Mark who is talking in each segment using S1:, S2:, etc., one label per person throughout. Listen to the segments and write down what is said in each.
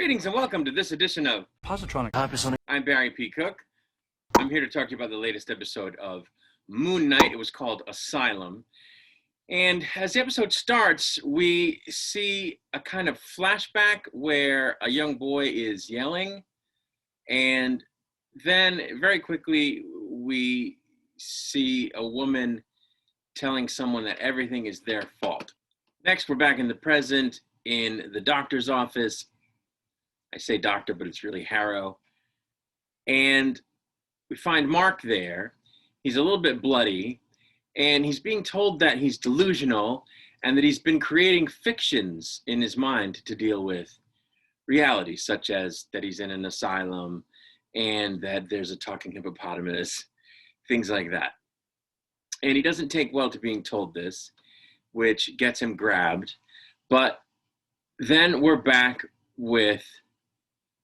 S1: Greetings and welcome to this edition of
S2: Positronic.
S1: I'm Barry P. Cook. I'm here to talk to you about the latest episode of Moon Knight. It was called Asylum. And as the episode starts, we see a kind of flashback where a young boy is yelling. And then very quickly, we see a woman telling someone that everything is their fault. Next, we're back in the present in the doctor's office. I say doctor, but it's really Harrow. And we find Mark there. He's a little bit bloody, and he's being told that he's delusional and that he's been creating fictions in his mind to deal with reality, such as that he's in an asylum and that there's a talking hippopotamus, things like that. And he doesn't take well to being told this, which gets him grabbed. But then we're back with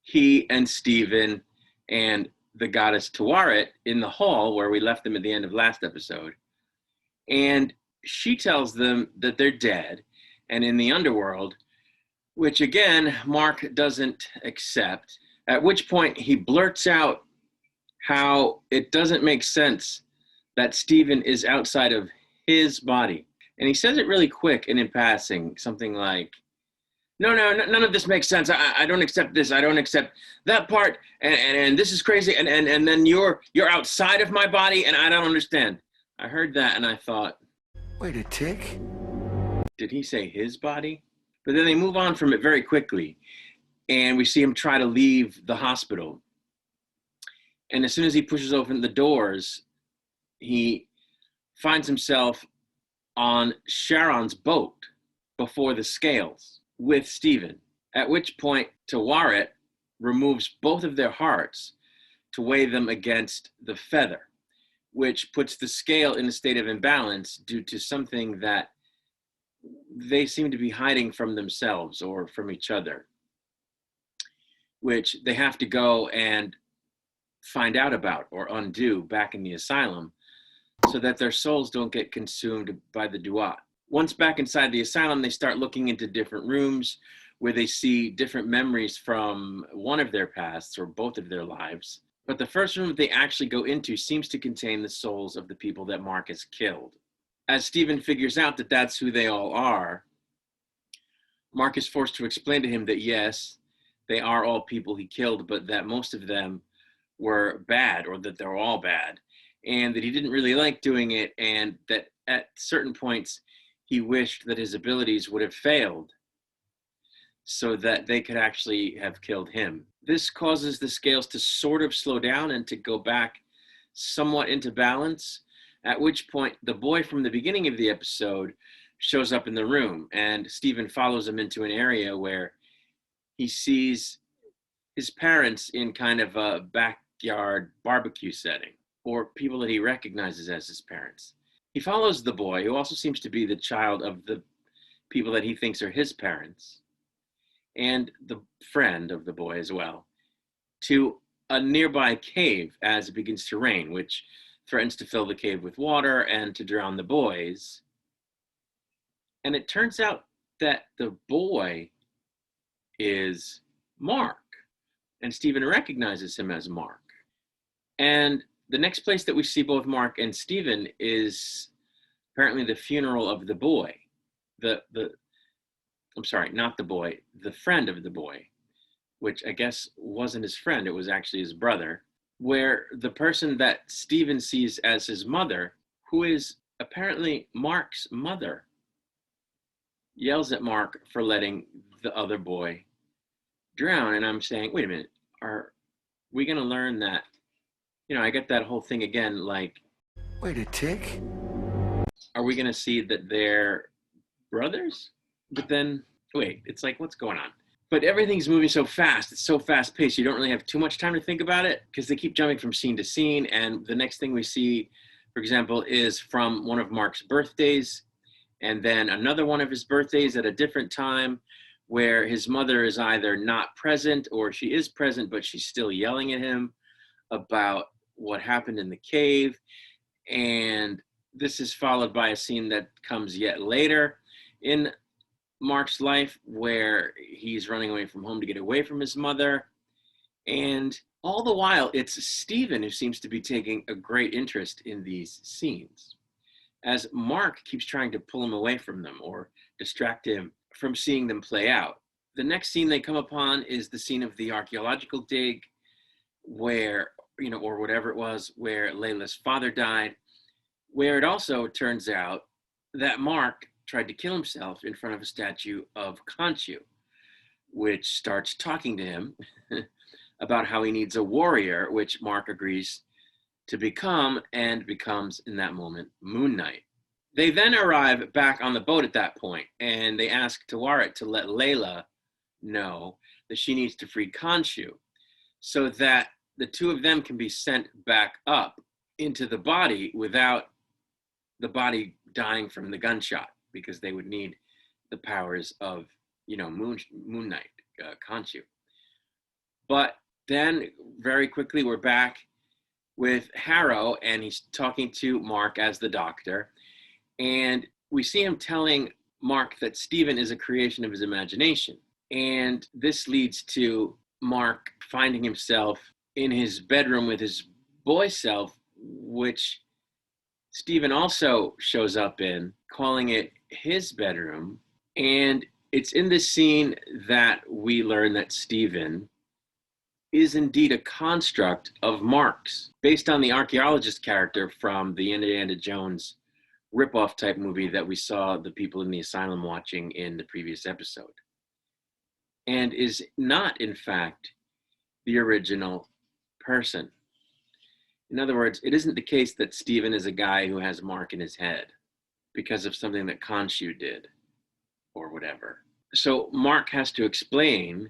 S1: he and Steven and the goddess Tawaret in the hall where we left them at the end of last episode. And she tells them that they're dead and in the underworld, which again, Mark doesn't accept, at which point he blurts out how it doesn't make sense that Steven is outside of his body. And he says it really quick and in passing, something like, no, none of this makes sense. I don't accept this. I don't accept that part. And this is crazy. And then you're outside of my body and I don't understand. I heard that and I thought,
S2: Wait a tick.
S1: did he say his body? But then they move on from it very quickly. And we see him try to leave the hospital. And as soon as he pushes open the doors, he finds himself on Sharon's boat before the scales with Steven, at which point Tawaret removes both of their hearts to weigh them against the feather, which puts the scale in a state of imbalance due to something that they seem to be hiding from themselves or from each other, which they have to go and find out about or undo back in the asylum so that their souls don't get consumed by the duat. Once back inside the asylum, they start looking into different rooms where they see different memories from one of their pasts or both of their lives. But the first room that they actually go into seems to contain the souls of the people that Mark has killed. As Steven figures out that that's who they all are, Mark is forced to explain to him that yes, they are all people he killed, but that most of them were bad, or that they're all bad, and that he didn't really like doing it, and that at certain points he wished that his abilities would have failed so that they could actually have killed him. This causes the scales to sort of slow down and to go back somewhat into balance, at which point the boy from the beginning of the episode shows up in the room, and Steven follows him into an area where he sees his parents in kind of a backyard barbecue setting, or people that he recognizes as his parents. He follows the boy, who also seems to be the child of the people that he thinks are his parents, and the friend of the boy as well, to a nearby cave as it begins to rain, which threatens to fill the cave with water and to drown the boys. And it turns out that the boy is Mark, and Steven recognizes him as Mark. And the next place that we see both Mark and Steven is apparently the funeral of the boy. I'm sorry, not the boy, the friend of the boy, which I guess wasn't his friend, it was actually his brother, where the person that Steven sees as his mother, who is apparently Mark's mother, yells at Mark for letting the other boy drown. And I'm saying, wait a minute, are we going to learn that? I get that whole thing again, like,
S2: Wait a tick.
S1: are we going to see that they're brothers? But then, wait, it's like, what's going on? But everything's moving so fast. It's so fast paced. You don't really have too much time to think about it because they keep jumping from scene to scene. And the next thing we see, for example, is from one of Mark's birthdays, and then another one of his birthdays at a different time where his mother is either not present or she is present, but she's still yelling at him about what happened in the cave. And this is followed by a scene that comes yet later in Mark's life, where he's running away from home to get away from his mother. And all the while, it's Stephen who seems to be taking a great interest in these scenes, as Mark keeps trying to pull him away from them or distract him from seeing them play out. The next scene they come upon is the scene of the archaeological dig, where, or whatever it was, where Layla's father died, where it also turns out that Mark tried to kill himself in front of a statue of Khonshu, which starts talking to him about how he needs a warrior, which Mark agrees to become, and becomes in that moment Moon Knight. They then arrive back on the boat at that point, and they ask Tawaret to let Layla know that she needs to free Khonshu, so that the two of them can be sent back up into the body without the body dying from the gunshot, because they would need the powers of, Moon Knight, Khonshu. But then very quickly we're back with Harrow, and he's talking to Mark as the doctor, and we see him telling Mark that Stephen is a creation of his imagination. And this leads to Mark finding himself in his bedroom with his boy self, which Stephen also shows up in, calling it his bedroom. And it's in this scene that we learn that Stephen is indeed a construct of Mark's, based on the archaeologist character from the Indiana Jones ripoff type movie that we saw the people in the asylum watching in the previous episode, and is not, in fact, the original person. In other words, it isn't the case that Stephen is a guy who has Mark in his head because of something that Khonshu did or whatever. So Mark has to explain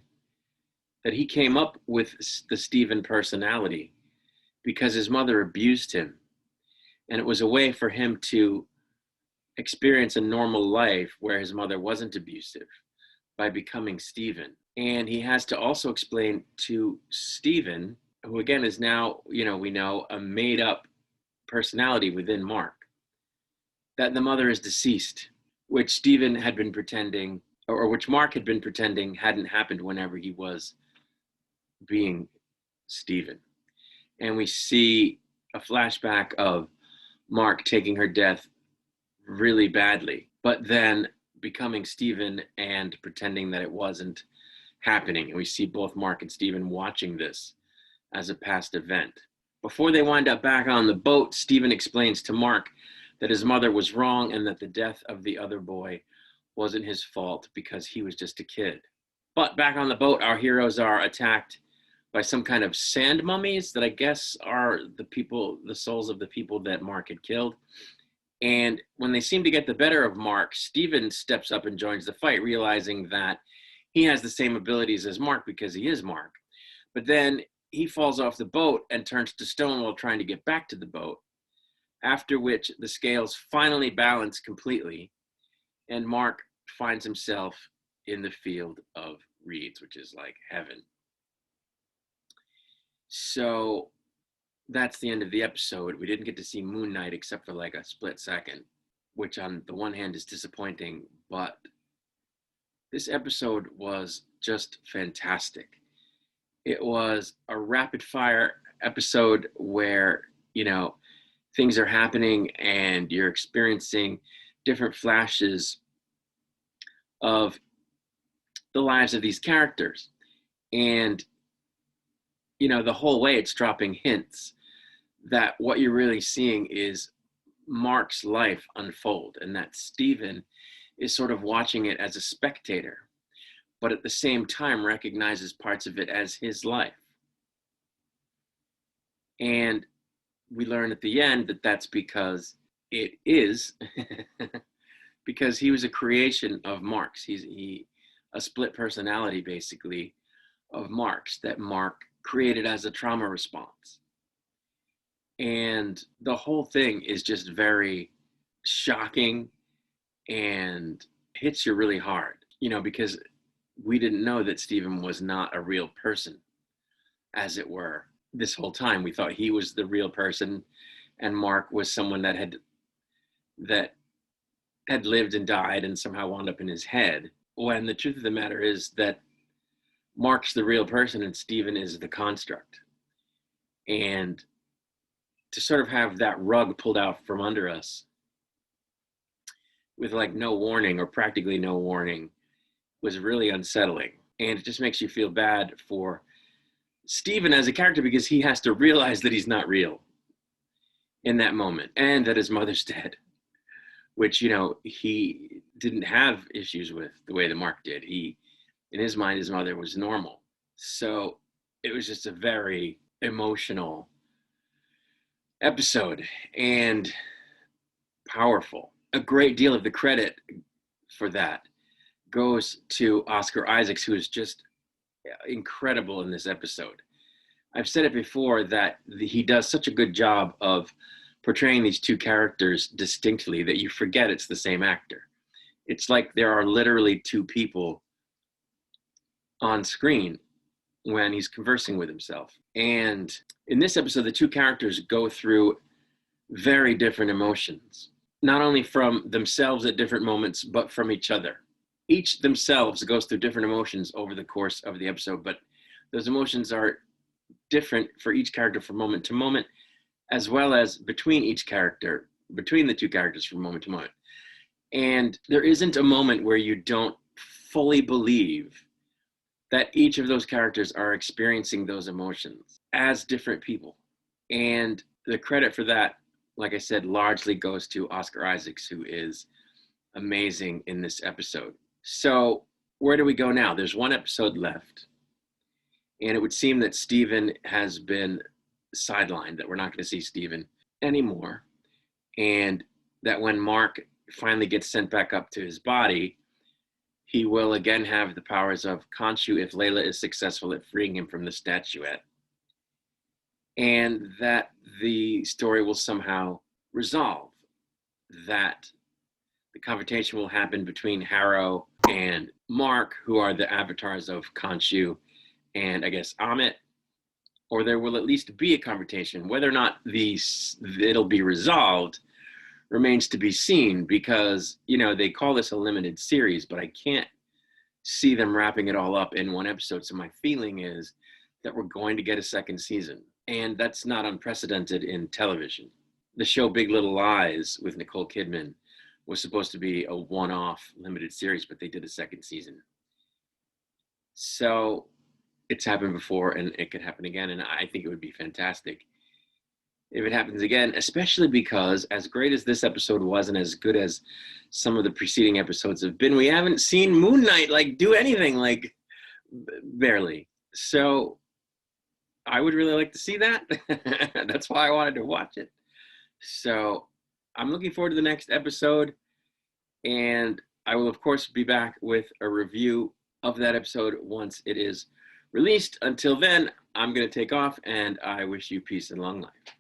S1: that he came up with the Stephen personality because his mother abused him, and it was a way for him to experience a normal life where his mother wasn't abusive by becoming Stephen. And he has to also explain to Stephen, who again is now, we know, a made up personality within Mark, that the mother is deceased, which Stephen had been pretending, or which Mark had been pretending hadn't happened whenever he was being Stephen. And we see a flashback of Mark taking her death really badly, but then becoming Stephen and pretending that it wasn't happening. And we see both Mark and Stephen watching this as a past event. Before they wind up back on the boat, Stephen explains to Mark that his mother was wrong and that the death of the other boy wasn't his fault because he was just a kid. But back on the boat, our heroes are attacked by some kind of sand mummies that I guess are the souls of the people that Mark had killed. And when they seem to get the better of Mark, Stephen steps up and joins the fight, realizing that he has the same abilities as Mark because he is Mark. But then he falls off the boat and turns to stone while trying to get back to the boat, after which the scales finally balance completely, and Mark finds himself in the field of reeds, which is like heaven. So that's the end of the episode. We didn't get to see Moon Knight except for like a split second, which on the one hand is disappointing, but this episode was just fantastic. It was a rapid fire episode where, things are happening and you're experiencing different flashes of the lives of these characters. And, the whole way it's dropping hints that what you're really seeing is Mark's life unfold, and that Stephen is sort of watching it as a spectator, but at the same time recognizes parts of it as his life. And we learn at the end that that's because it is because he was a creation of Mark's. He's a split personality, basically, of Mark's, that Mark created as a trauma response. And the whole thing is just very shocking and hits you really hard, because we didn't know that Stephen was not a real person, as it were. This whole time we thought he was the real person and Mark was someone that had lived and died and somehow wound up in his head, when the truth of the matter is that Mark's the real person and Steven is the construct. And to sort of have that rug pulled out from under us with like no warning or practically no warning was really unsettling. And it just makes you feel bad for Steven as a character, because he has to realize that he's not real in that moment, and that his mother's dead, which, you know, he didn't have issues with the way that Mark did. In his mind, his mother was normal. So it was just a very emotional episode and powerful. A great deal of the credit for that goes to Oscar Isaacs, who is just incredible in this episode. I've said it before that he does such a good job of portraying these two characters distinctly that you forget it's the same actor. It's like there are literally two people on screen when he's conversing with himself. And in this episode, the two characters go through very different emotions, not only from themselves at different moments, but from each other. Each themselves goes through different emotions over the course of the episode, but those emotions are different for each character from moment to moment, as well as between the two characters from moment to moment. And there isn't a moment where you don't fully believe that each of those characters are experiencing those emotions as different people. And the credit for that, like I said, largely goes to Oscar Isaacs, who is amazing in this episode. So where do we go now? There's one episode left. And it would seem that Steven has been sidelined, that we're not going to see Steven anymore. And that when Mark finally gets sent back up to his body, he will again have the powers of Khonshu if Layla is successful at freeing him from the statuette. And that the story will somehow resolve, that the confrontation will happen between Harrow and Mark, who are the avatars of Khonshu and I guess Amit, or there will at least be a confrontation. Whether or not it'll be resolved remains to be seen, because, you know, they call this a limited series, but I can't see them wrapping it all up in one episode. So my feeling is that we're going to get a second season, and that's not unprecedented in television. The show Big Little Lies with Nicole Kidman was supposed to be a one-off limited series, but they did a second season. So it's happened before, and it could happen again, and I think it would be fantastic if it happens again, especially because as great as this episode was and as good as some of the preceding episodes have been, we haven't seen Moon Knight do anything, barely. So I would really like to see that. That's why I wanted to watch it. So I'm looking forward to the next episode, and I will of course be back with a review of that episode once it is released. Until then, I'm going to take off, and I wish you peace and long life.